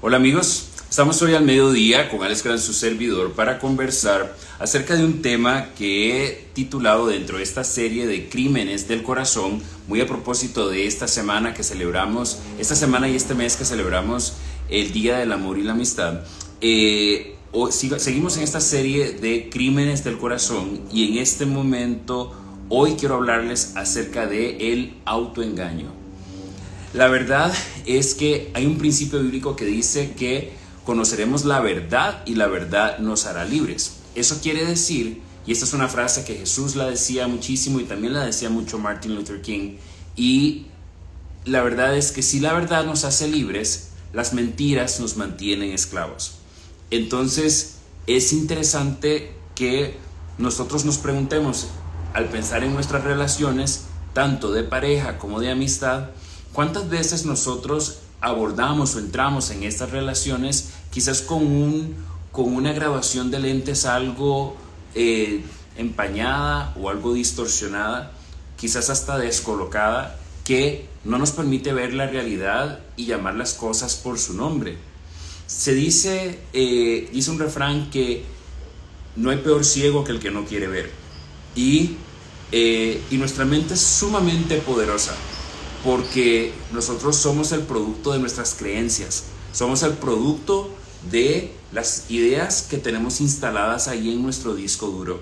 Hola amigos, estamos hoy al mediodía con Alex Gran, su servidor, para conversar acerca de un tema que he titulado dentro de esta serie de Crímenes del Corazón, muy a propósito de esta semana que celebramos, esta semana y este mes que celebramos el Día del Amor y la Amistad. Seguimos en esta serie de Crímenes del Corazón y en este momento hoy quiero hablarles acerca de el autoengaño. La verdad es que hay un principio bíblico que dice que conoceremos la verdad y la verdad nos hará libres. Eso quiere decir, y esta es una frase que Jesús la decía muchísimo y también la decía mucho Martin Luther King, y la verdad es que si la verdad nos hace libres, las mentiras nos mantienen esclavos. Entonces es interesante que nosotros nos preguntemos, al pensar en nuestras relaciones, tanto de pareja como de amistad, ¿cuántas veces nosotros abordamos o entramos en estas relaciones quizás con una graduación de lentes algo empañada o algo distorsionada, quizás hasta descolocada, que no nos permite ver la realidad y llamar las cosas por su nombre? Se dice un refrán que no hay peor ciego que el que no quiere ver, y nuestra mente es sumamente poderosa, porque nosotros somos el producto de nuestras creencias, somos el producto de las ideas que tenemos instaladas ahí en nuestro disco duro.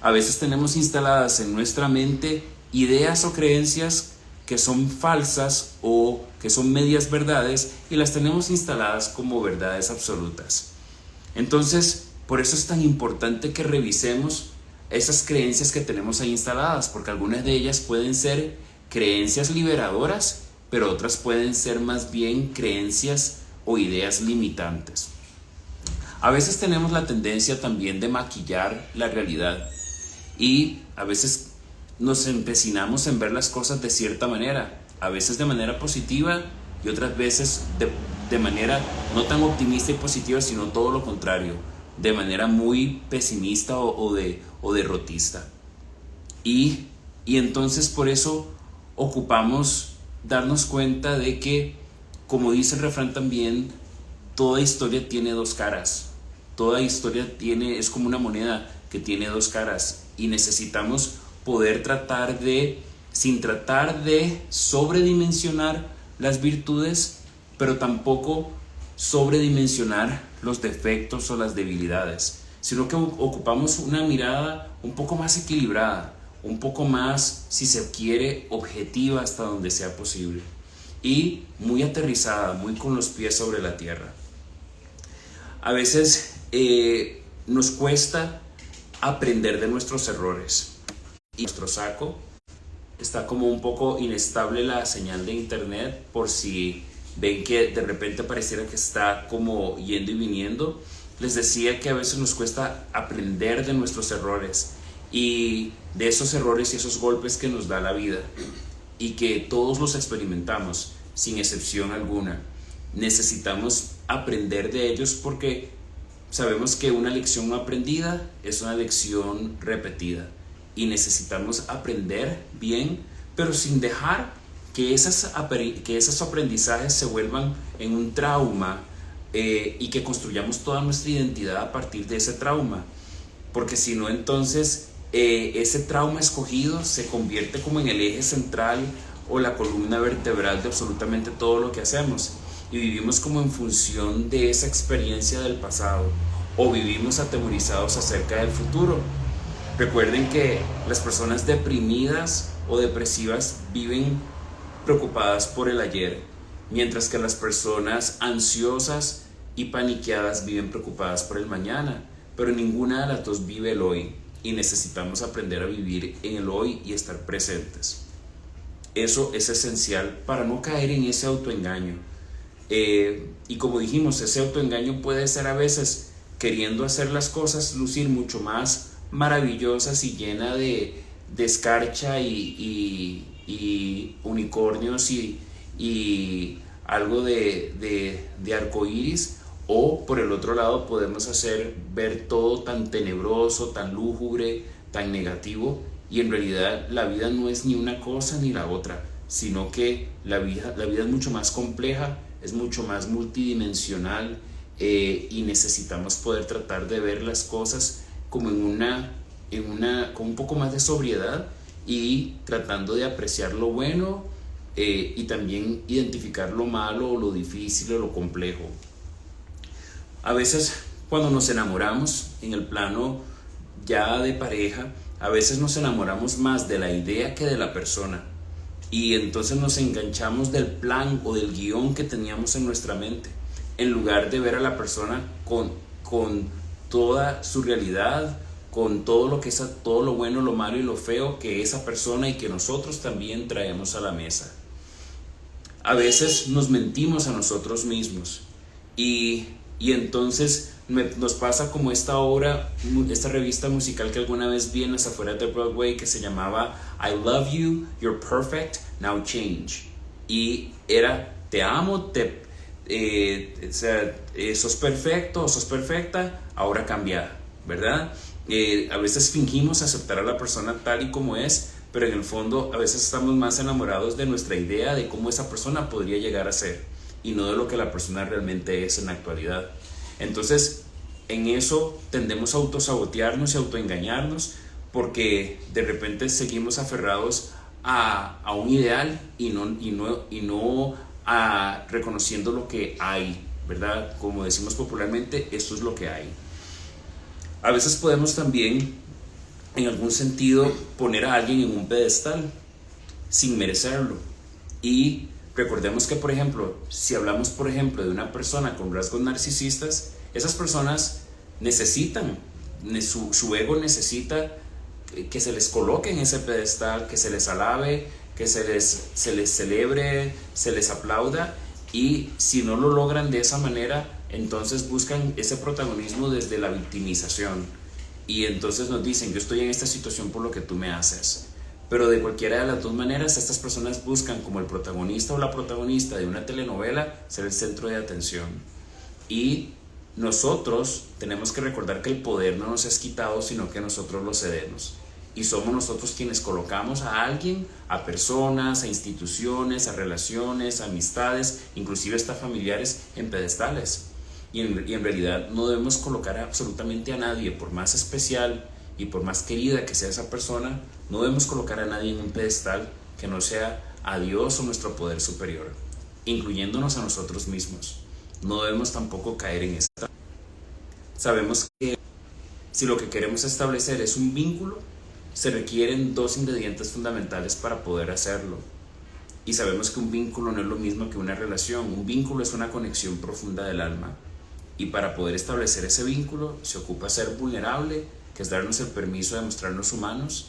A veces tenemos instaladas en nuestra mente ideas o creencias que son falsas o que son medias verdades y las tenemos instaladas como verdades absolutas. Entonces, por eso es tan importante que revisemos esas creencias que tenemos ahí instaladas, porque algunas de ellas pueden ser creencias liberadoras, pero otras pueden ser más bien creencias o ideas limitantes. A veces tenemos la tendencia también de maquillar la realidad y a veces nos empecinamos en ver las cosas de cierta manera, a veces de manera positiva y otras veces de manera no tan optimista y positiva, sino todo lo contrario, de manera muy pesimista o derrotista. Y entonces por eso ocupamos darnos cuenta de que, como dice el refrán también, toda historia tiene dos caras. Toda historia es como una moneda que tiene dos caras, y necesitamos poder sin tratar de sobredimensionar las virtudes, pero tampoco sobredimensionar los defectos o las debilidades, sino que ocupamos una mirada un poco más equilibrada, un poco más, si se quiere, objetiva hasta donde sea posible, y muy aterrizada, muy con los pies sobre la tierra. A veces nos cuesta aprender de nuestros errores, y nuestro saco está como un poco inestable la señal de internet, por si ven que de repente pareciera que está como yendo y viniendo. Les decía que a veces nos cuesta aprender de nuestros errores y de esos errores y esos golpes que nos da la vida, y que todos los experimentamos sin excepción alguna. Necesitamos aprender de ellos porque sabemos que una lección no aprendida es una lección repetida, y necesitamos aprender bien, pero sin dejar que esos aprendizajes se vuelvan en un trauma, y que construyamos toda nuestra identidad a partir de ese trauma, porque si no, entonces ese trauma escogido se convierte como en el eje central o la columna vertebral de absolutamente todo lo que hacemos, y vivimos como en función de esa experiencia del pasado, o vivimos atemorizados acerca del futuro. Recuerden que las personas deprimidas o depresivas viven preocupadas por el ayer, mientras que las personas ansiosas y paniqueadas viven preocupadas por el mañana, pero ninguna de las dos vive el hoy, y necesitamos aprender a vivir en el hoy y estar presentes. Eso es esencial para no caer en ese autoengaño. Y como dijimos, ese autoengaño puede ser a veces queriendo hacer las cosas lucir mucho más maravillosas y llena de escarcha y unicornios y algo de arcoíris, o por el otro lado podemos hacer ver todo tan tenebroso, tan lúgubre, tan negativo, y en realidad la vida no es ni una cosa ni la otra, sino que la vida es mucho más compleja, es mucho más multidimensional, y necesitamos poder tratar de ver las cosas como con un poco más de sobriedad y tratando de apreciar lo bueno, y también identificar lo malo o lo difícil o lo complejo. A veces cuando nos enamoramos en el plano ya de pareja, a veces nos enamoramos más de la idea que de la persona, y entonces nos enganchamos del plan o del guión que teníamos en nuestra mente, en lugar de ver a la persona con toda su realidad, con todo lo que es, todo lo bueno, lo malo y lo feo que esa persona y que nosotros también traemos a la mesa. A veces nos mentimos a nosotros mismos, y entonces nos pasa como esta obra, esta revista musical que alguna vez vi en las afueras de Broadway, que se llamaba I Love You, You're Perfect, Now Change. Y era, te amo, sos perfecto o sos perfecta, ahora cambia, ¿verdad? A veces fingimos aceptar a la persona tal y como es, pero en el fondo a veces estamos más enamorados de nuestra idea de cómo esa persona podría llegar a ser, y no de lo que la persona realmente es en la actualidad. Entonces, en eso tendemos a autosabotearnos y autoengañarnos, porque de repente seguimos aferrados a un ideal y no reconociendo lo que hay, ¿verdad? Como decimos popularmente, esto es lo que hay. A veces podemos también, en algún sentido, poner a alguien en un pedestal sin merecerlo. Y recordemos que, por ejemplo, si hablamos, por ejemplo, de una persona con rasgos narcisistas, esas personas necesitan, su ego necesita que se les coloque en ese pedestal, que se les alabe, que se les celebre, se les aplauda, y si no lo logran de esa manera, entonces buscan ese protagonismo desde la victimización, y entonces nos dicen, yo estoy en esta situación por lo que tú me haces. Pero de cualquiera de las dos maneras, estas personas buscan, como el protagonista o la protagonista de una telenovela, ser el centro de atención. Y nosotros tenemos que recordar que el poder no nos es quitado, sino que nosotros lo cedemos. Y somos nosotros quienes colocamos a alguien, a personas, a instituciones, a relaciones, a amistades, inclusive hasta familiares, en pedestales. Y en realidad no debemos colocar absolutamente a nadie, por más especial y por más querida que sea esa persona, no debemos colocar a nadie en un pedestal que no sea a Dios o nuestro poder superior, incluyéndonos a nosotros mismos. No debemos tampoco caer en esta. Sabemos que si lo que queremos establecer es un vínculo, se requieren dos ingredientes fundamentales para poder hacerlo. Y sabemos que un vínculo no es lo mismo que una relación. Un vínculo es una conexión profunda del alma. Y para poder establecer ese vínculo se ocupa ser vulnerable, que es darnos el permiso de mostrarnos humanos,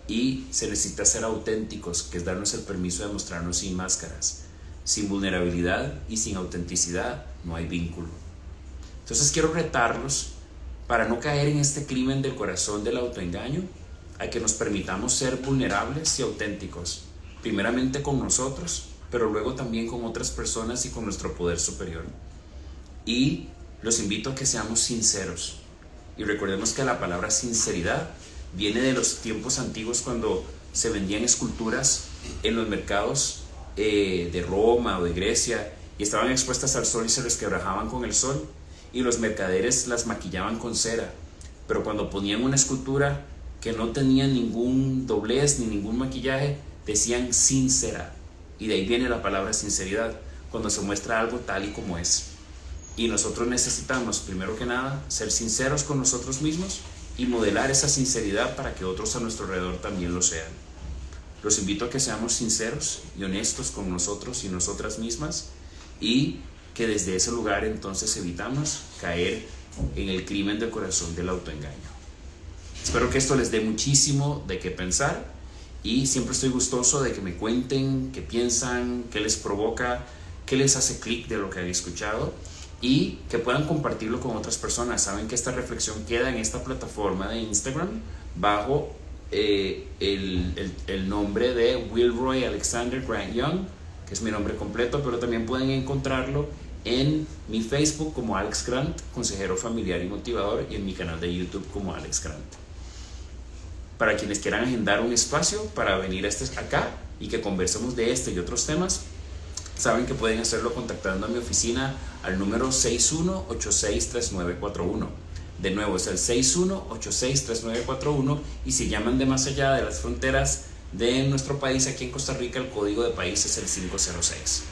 y se necesita ser auténticos, que es darnos el permiso de mostrarnos sin máscaras. Sin vulnerabilidad y sin autenticidad no hay vínculo. Entonces quiero retarlos, para no caer en este crimen del corazón del autoengaño, a que nos permitamos ser vulnerables y auténticos, primeramente con nosotros, pero luego también con otras personas y con nuestro poder superior. Y los invito a que seamos sinceros. Y recordemos que la palabra sinceridad viene de los tiempos antiguos, cuando se vendían esculturas en los mercados de Roma o de Grecia, y estaban expuestas al sol y se resquebrajaban con el sol, y los mercaderes las maquillaban con cera. Pero cuando ponían una escultura que no tenía ningún doblez ni ningún maquillaje, decían sincera, y de ahí viene la palabra sinceridad, cuando se muestra algo tal y como es. Y nosotros necesitamos, primero que nada, ser sinceros con nosotros mismos y modelar esa sinceridad para que otros a nuestro alrededor también lo sean. Los invito a que seamos sinceros y honestos con nosotros y nosotras mismas, y que desde ese lugar entonces evitamos caer en el crimen del corazón del autoengaño. Espero que esto les dé muchísimo de qué pensar, y siempre estoy gustoso de que me cuenten qué piensan, qué les provoca, qué les hace clic de lo que han escuchado, y que puedan compartirlo con otras personas. Saben que esta reflexión queda en esta plataforma de Instagram bajo el nombre de Wilroy Alexander Grant Young, que es mi nombre completo, pero también pueden encontrarlo en mi Facebook como Alex Grant, consejero familiar y motivador, y en mi canal de YouTube como Alex Grant. Para quienes quieran agendar un espacio para venir acá y que conversemos de este y otros temas, saben que pueden hacerlo contactando a mi oficina al número 61863941. De nuevo es el 61863941, y si llaman de más allá de las fronteras de nuestro país, aquí en Costa Rica, el código de país es el 506.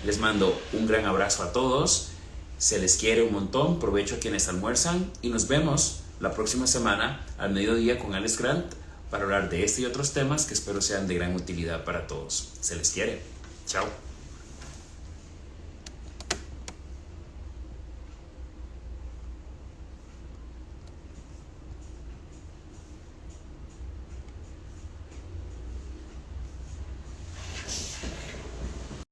Les mando un gran abrazo a todos, se les quiere un montón, provecho a quienes almuerzan, y nos vemos la próxima semana al mediodía con Alex Grant para hablar de este y otros temas que espero sean de gran utilidad para todos. Se les quiere. Chao.